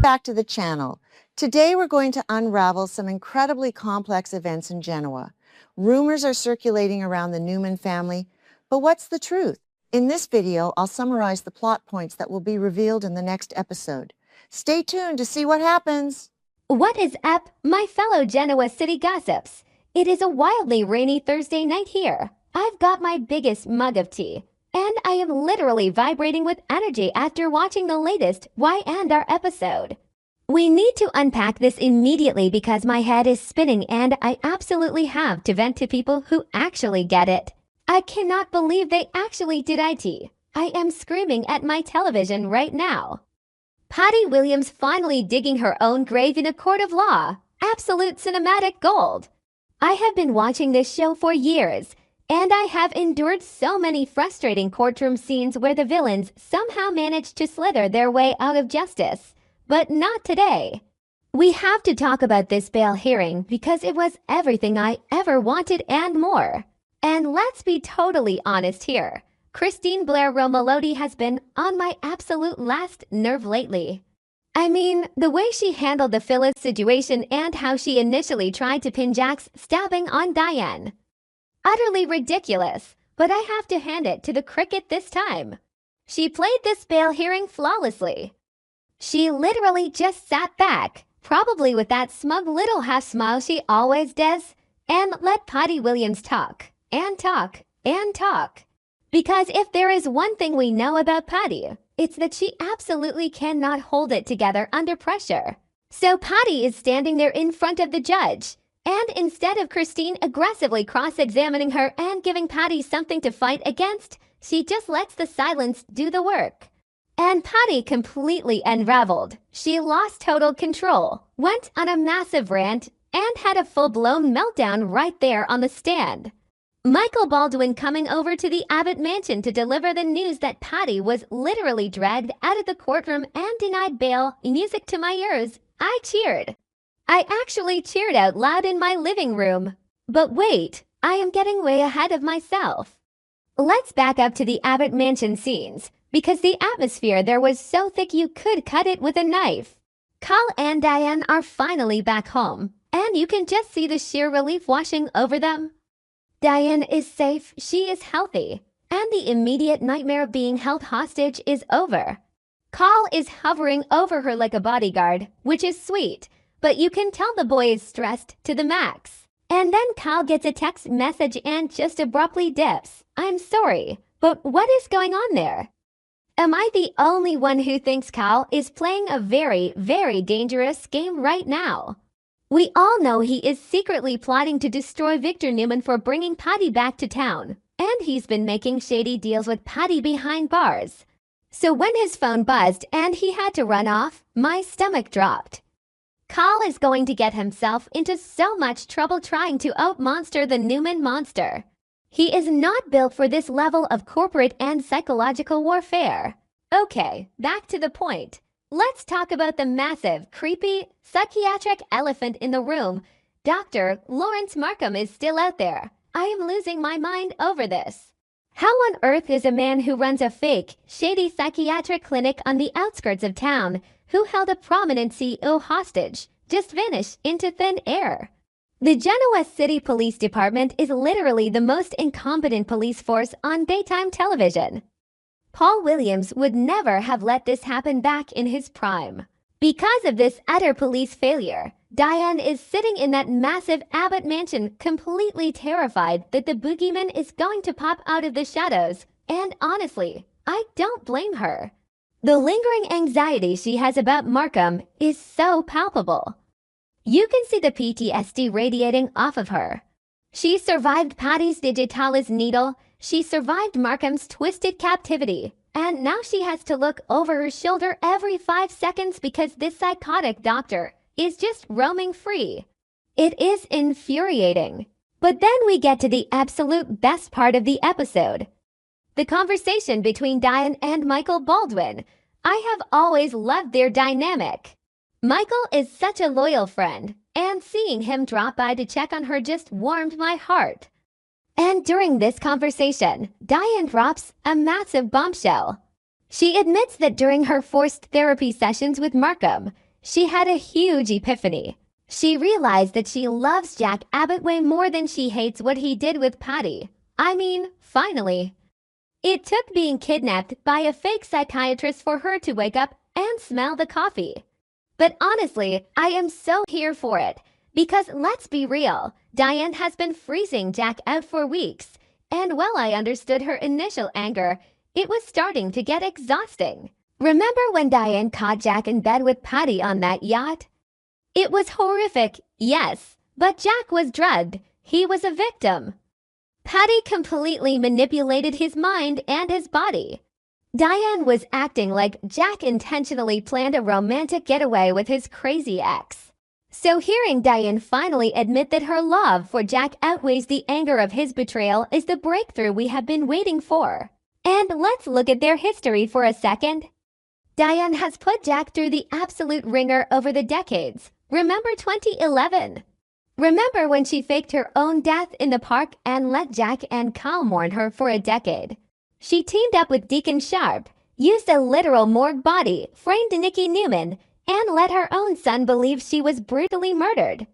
back to the channel. Today we're going to unravel some incredibly complex events in Genoa. Rumors are circulating around the Newman family, but what's the truth? In this video, I'll summarize the plot points that will be revealed in the next episode. Stay tuned to see what happens. What is up, my fellow Genoa City gossips? It is a wildly rainy Thursday night here. I've got my biggest mug of tea, and I am literally vibrating with energy after watching the latest Y&R episode. We need to unpack this immediately because my head is spinning and I absolutely have to vent to people who actually get it. I cannot believe they actually did it. I am screaming at my television right now. Patty Williams finally digging her own grave in a court of law. Absolute cinematic gold. I have been watching this show for years, and I have endured so many frustrating courtroom scenes where the villains somehow manage to slither their way out of justice. But not today. We have to talk about this bail hearing because it was everything I ever wanted and more. And let's be totally honest here. Christine Blair Romolodi has been on my absolute last nerve lately. I mean, the way she handled the Phyllis situation and how she initially tried to pin Jack's stabbing on Diane. Utterly ridiculous, but I have to hand it to the cricket this time. She played this bail hearing flawlessly. She literally just sat back, probably with that smug little half smile she always does, and let Patty Williams talk, and talk, and talk. Because if there is one thing we know about Patty, it's that she absolutely cannot hold it together under pressure. So Patty is standing there in front of the judge, and instead of Christine aggressively cross-examining her and giving Patty something to fight against, she just lets the silence do the work. And Patty completely unraveled. She lost total control, went on a massive rant, and had a full-blown meltdown right there on the stand. Michael Baldwin coming over to the Abbott mansion to deliver the news that Patty was literally dragged out of the courtroom and denied bail. Music to my ears. I cheered. I actually cheered out loud in my living room. But wait, I am getting way ahead of myself. Let's back up to the Abbott mansion scenes, because the atmosphere there was so thick you could cut it with a knife. Carl and Diane are finally back home, and you can just see the sheer relief washing over them. Diane is safe, she is healthy, and the immediate nightmare of being held hostage is over. Carl is hovering over her like a bodyguard, which is sweet, but you can tell the boy is stressed to the max. And then Carl gets a text message and just abruptly dips. I'm sorry, but what is going on there? Am I the only one who thinks Carl is playing a very, very dangerous game right now? We all know he is secretly plotting to destroy Victor Newman for bringing Patty back to town, and he's been making shady deals with Patty behind bars. So when his phone buzzed and he had to run off, my stomach dropped. Carl is going to get himself into so much trouble trying to out-monster the Newman monster. He is not built for this level of corporate and psychological warfare. Okay, back to the point. Let's talk about the massive, creepy, psychiatric elephant in the room. Dr. Lawrence Markham is still out there. I am losing my mind over this. How on earth is a man who runs a fake, shady psychiatric clinic on the outskirts of town, who held a prominent CEO hostage, just vanish into thin air? The Genoa City Police Department is literally the most incompetent police force on daytime television. Paul Williams would never have let this happen back in his prime. Because of this utter police failure, Diane is sitting in that massive Abbott mansion completely terrified that the boogeyman is going to pop out of the shadows, and honestly, I don't blame her. The lingering anxiety she has about Markham is so palpable. You can see the PTSD radiating off of her. She survived Patty's digitalis needle, she survived Markham's twisted captivity, and now she has to look over her shoulder every 5 seconds because this psychotic doctor is just roaming free. It is infuriating. But then we get to the absolute best part of the episode. The conversation between Diane and Michael Baldwin. I have always loved their dynamic. Michael is such a loyal friend, and seeing him drop by to check on her just warmed my heart. And during this conversation, Diane drops a massive bombshell. She admits that during her forced therapy sessions with Markham, she had a huge epiphany. She realized that she loves Jack Abbott way more than she hates what he did with Patty. I mean, finally. It took being kidnapped by a fake psychiatrist for her to wake up and smell the coffee. But honestly, I am so here for it. Because let's be real, Diane has been freezing Jack out for weeks. And while I understood her initial anger, it was starting to get exhausting. Remember when Diane caught Jack in bed with Patty on that yacht? It was horrific, yes, but Jack was drugged. He was a victim. Patty completely manipulated his mind and his body. Diane was acting like Jack intentionally planned a romantic getaway with his crazy ex. So hearing Diane finally admit that her love for Jack outweighs the anger of his betrayal is the breakthrough we have been waiting for. And let's look at their history for a second. Diane has put Jack through the absolute ringer over the decades. Remember 2011? Remember when she faked her own death in the park and let Jack and Kyle mourn her for a decade? She teamed up with Deacon Sharp, used a literal morgue body, framed Nikki Newman, and let her own son believe she was brutally murdered.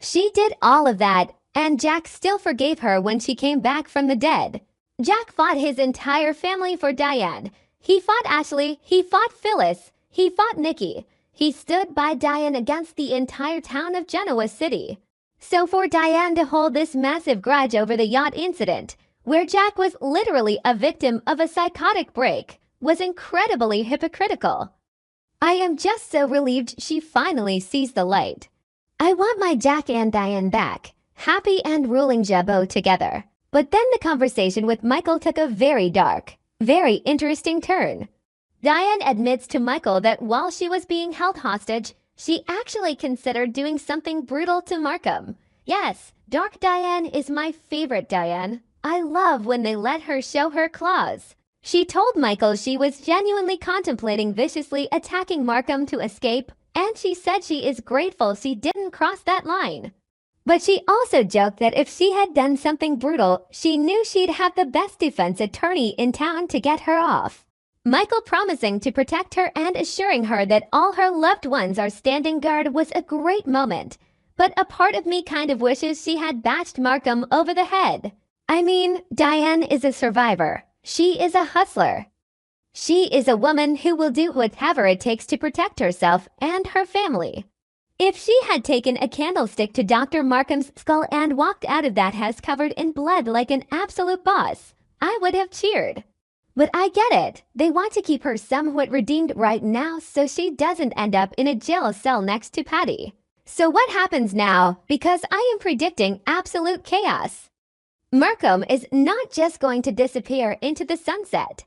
She did all of that, and Jack still forgave her when she came back from the dead. Jack fought his entire family for Diane. He fought Ashley, he fought Phyllis, he fought Nikki. He stood by Diane against the entire town of Genoa City. So for Diane to hold this massive grudge over the yacht incident, where Jack was literally a victim of a psychotic break, was incredibly hypocritical. I am just so relieved she finally sees the light. I want my Jack and Diane back, happy and ruling Jabot together. But then the conversation with Michael took a very dark, very interesting turn. Diane admits to Michael that while she was being held hostage, she actually considered doing something brutal to Markham. Yes, Dark Diane is my favorite Diane. I love when they let her show her claws. She told Michael she was genuinely contemplating viciously attacking Markham to escape, and she said she is grateful she didn't cross that line. But she also joked that if she had done something brutal, she knew she'd have the best defense attorney in town to get her off. Michael promising to protect her and assuring her that all her loved ones are standing guard was a great moment. But a part of me kind of wishes she had bashed Markham over the head. I mean, Diane is a survivor. She is a hustler. She is a woman who will do whatever it takes to protect herself and her family. If she had taken a candlestick to Dr. Markham's skull and walked out of that house covered in blood like an absolute boss, I would have cheered. But I get it. They want to keep her somewhat redeemed right now so she doesn't end up in a jail cell next to Patty. So what happens now? Because I am predicting absolute chaos. Markham is not just going to disappear into the sunset.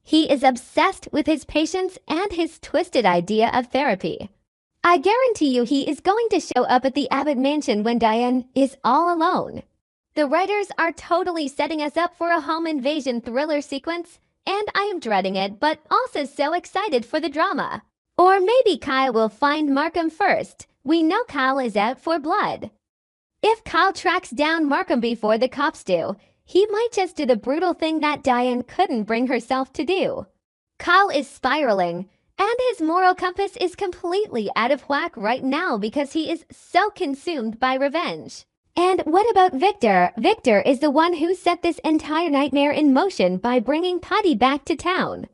He is obsessed with his patients and his twisted idea of therapy. I guarantee you he is going to show up at the Abbott mansion when Diane is all alone. The writers are totally setting us up for a home invasion thriller sequence, and I am dreading it, but also so excited for the drama. Or maybe Kyle will find Markham first. We know Kyle is out for blood. If Kyle tracks down Markham before the cops do, he might just do the brutal thing that Diane couldn't bring herself to do. Kyle is spiraling, and his moral compass is completely out of whack right now because he is so consumed by revenge. And what about Victor? Victor is the one who set this entire nightmare in motion by bringing Patty back to town.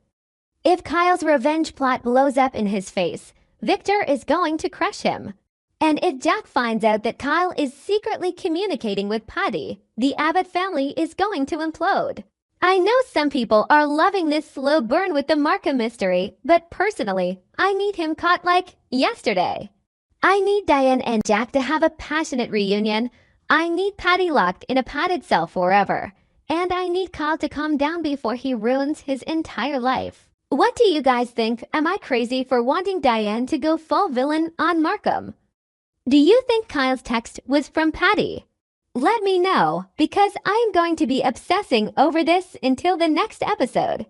If Kyle's revenge plot blows up in his face, Victor is going to crush him. And if Jack finds out that Kyle is secretly communicating with Patty, the Abbott family is going to implode. I know some people are loving this slow burn with the Markham mystery, but personally, I need him caught like yesterday. I need Diane and Jack to have a passionate reunion. I need Patty locked in a padded cell forever. And I need Kyle to calm down before he ruins his entire life. What do you guys think? Am I crazy for wanting Diane to go full villain on Markham? Do you think Kyle's text was from Patty? Let me know, because I'm going to be obsessing over this until the next episode.